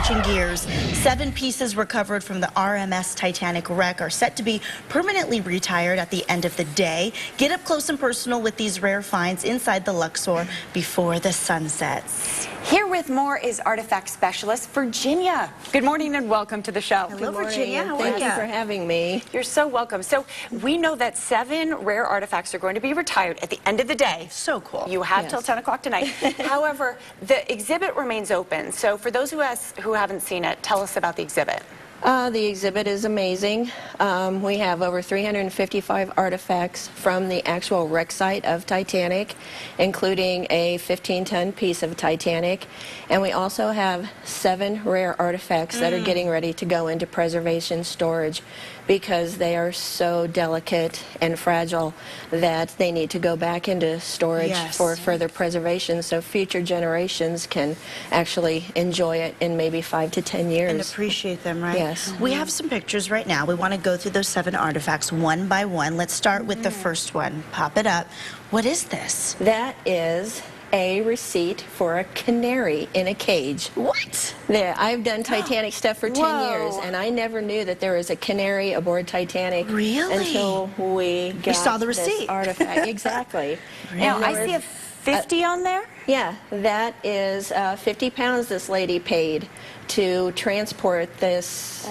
switching gears. 7 pieces recovered from the RMS Titanic wreck are set to be permanently retired at the end of the day. Get up close and personal with these rare finds inside the Luxor before the sun sets. Here with more is artifact specialist Virginia. Good morning and welcome to the show. Hello, Virginia. How are Thank you for having me. You're so welcome. So we know that 7 rare artifacts are going to be retired at the end of the day. So cool. You have till 10 o'clock tonight. However, the exhibit remains open. So for those who haven't seen it, tell us about the exhibit. The exhibit is amazing. We have over 355 artifacts from the actual wreck site of Titanic, including a 15-ton piece of Titanic. And we also have 7 rare artifacts that are getting ready to go into preservation storage because they are so delicate and fragile that they need to go back into storage for further preservation so future generations can actually enjoy it in maybe 5 to 10 years. And appreciate them, right? Yes. We have some pictures right now. We want to go through those 7 artifacts one by one. Let's start with the first one. Pop it up. What is this? That is a receipt for a canary in a cage. What? There, I've done Titanic stuff for 10 Whoa. years, and I never knew that there was a canary aboard Titanic. Really? Until we saw the this receipt. artifact. Exactly. Now, And I there see a was- 50 on there. Yeah, that is 50 pounds this lady paid to transport this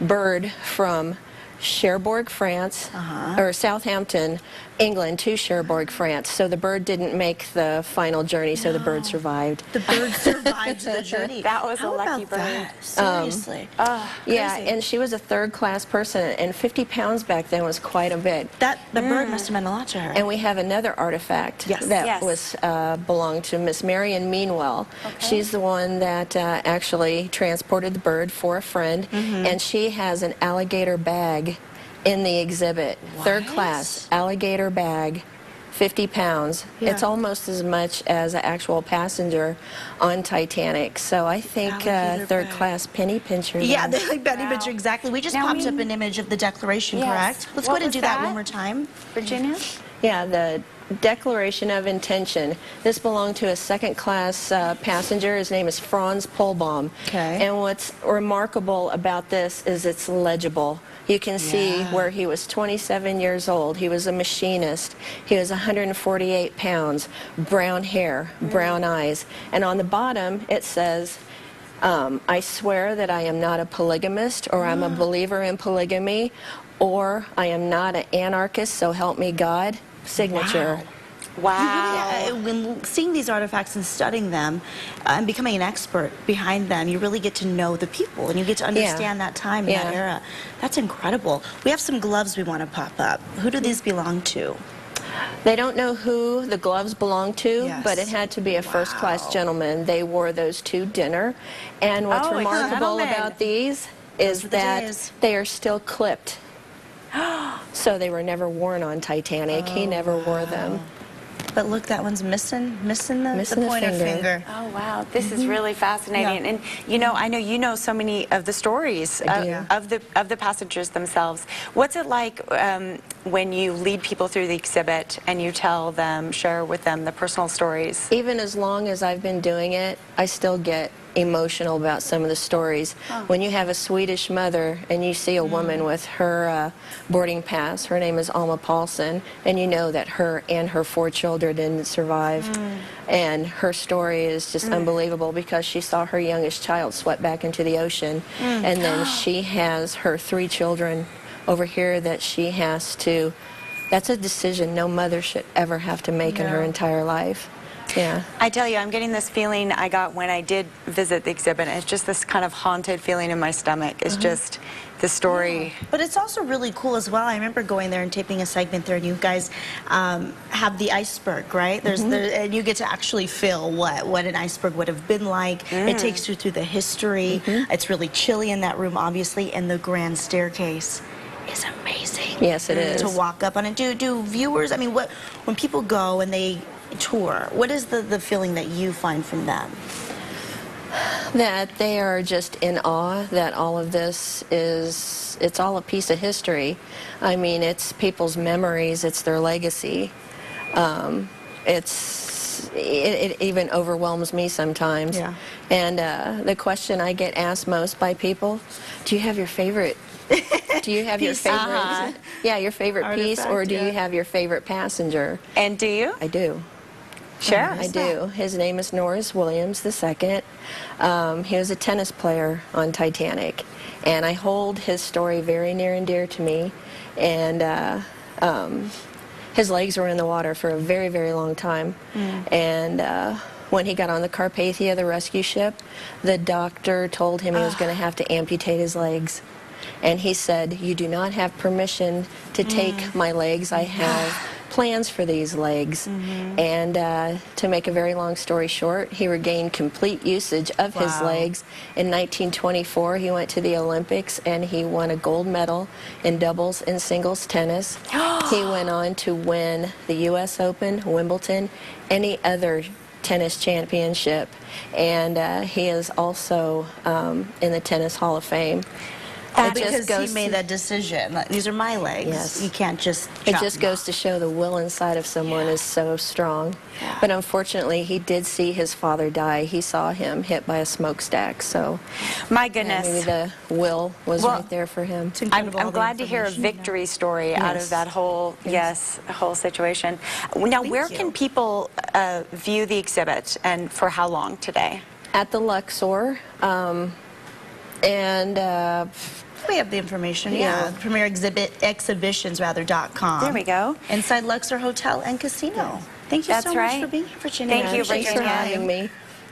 bird from Cherbourg, France, or Southampton, England, to Cherbourg, France. So the bird didn't make the final journey, so the bird survived. The bird survived the journey. That was How a lucky about bird. that? Seriously. Yeah, Crazy. and she was a third-class person, and 50 pounds back then was quite a bit. The bird must have meant a lot to her. And we have another artifact that was belonged to Miss Marion Meanwell. She's the one that actually transported the bird for a friend, and she has an alligator bag in the exhibit. Third class alligator bag, 50 pounds. It's almost as much as an actual passenger on Titanic. So I think third class penny pincher. Yeah, they like Betty Pincher, exactly. We just popped up an image of the Declaration, correct? Let's go ahead and do that one more time. Virginia? Yeah, the Declaration of Intention. This belonged to a second-class passenger. His name is Franz Polbaum. And what's remarkable about this is it's legible. You can see where he was 27 years old. He was a machinist. He was 148 pounds, brown hair, brown eyes. And on the bottom, it says, I swear that I am not a polygamist, or I'm a believer in polygamy, or I am not an anarchist, so help me God. Signature. Wow. Yeah, when seeing these artifacts and studying them and becoming an expert behind them, you really get to know the people and you get to understand that time and that era. That's incredible. We have some gloves we want to pop up. Who do these belong to? They don't know who the gloves belong to, but it had to be a first-class gentleman. They wore those to dinner. And what's remarkable about these is that they are still clipped. So they were never worn on Titanic. He never wore them. But look, that one's missing the pointer finger. Oh, wow. This is really fascinating. And, you know, I know you know so many of the stories of the passengers themselves. What's it like when you lead people through the exhibit and you tell them, share with them the personal stories? Even as long as I've been doing it, I still get emotional about some of the stories. When you have a Swedish mother and you see a woman with her boarding pass, her name is Alma Paulson, and you know that her and her 4 children didn't survive. And her story is just unbelievable because she saw her youngest child swept back into the ocean. And then she has her 3 children over here that she has to, that's a decision no mother should ever have to make in her entire life. Yeah. I tell you, I'm getting this feeling I got when I did visit the exhibit. It's just this kind of haunted feeling in my stomach. It's just the story. But it's also really cool as well. I remember going there and taping a segment there, and you guys have the iceberg, right? There's and you get to actually feel what an iceberg would have been like. It takes you through the history. It's really chilly in that room, obviously, and the grand staircase is amazing. Yes, it is. To walk up on it. Do viewers, I mean, when people go and they tour, what is the feeling that you find from them? That they are just in awe that all of this is, it's all a piece of history. I mean, it's people's memories, it's their legacy. It's it even overwhelms me sometimes. Yeah. And the question I get asked most by people, do you have your favorite? Do you have your Piece. favorite? Yeah, your favorite piece, or Artifact, do yeah. you have your favorite passenger? And do you? I do. Sure. I do. His name is Norris Williams II. He was a tennis player on Titanic, and I hold his story very near and dear to me. And his legs were in the water for a very, very long time. And when he got on the Carpathia, the rescue ship, the doctor told him he was going to have to amputate his legs. And he said, "You do not have permission to take my legs. I have plans for these legs." And to make a very long story short, he regained complete usage of his legs. In 1924, he went to the Olympics and he won a gold medal in doubles and singles tennis. He went on to win the U.S. Open, Wimbledon, any other tennis championship. And he is also in the Tennis Hall of Fame. Because he made that decision. Like, these are my legs. Yes. You can't just It chop just them goes off. to show the will inside of someone is so strong. But unfortunately, he did see his father die. He saw him hit by a smokestack. So My yeah, goodness. maybe the will was Well, right there for him. It's incredible, I'm all the glad to hear a information. victory story out of Yes. that whole, whole situation. Now, where you. can people view the exhibit, and for how long today? At the Luxor, We have the information, Yeah. Premier Exhibitions.com. There we go. Inside Luxor Hotel and Casino. Thank you That's so right. much for being here, Virginia. Thank you, Appreciate Virginia. your Thanks for time. having me.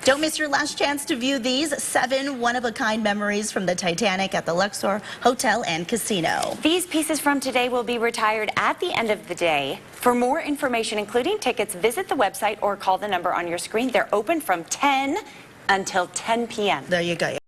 Don't miss your last chance to view these 7 one-of-a-kind memories from the Titanic at the Luxor Hotel and Casino. These pieces from today will be retired at the end of the day. For more information, including tickets, visit the website or call the number on your screen. They're open from 10 until 10 p.m. There you go.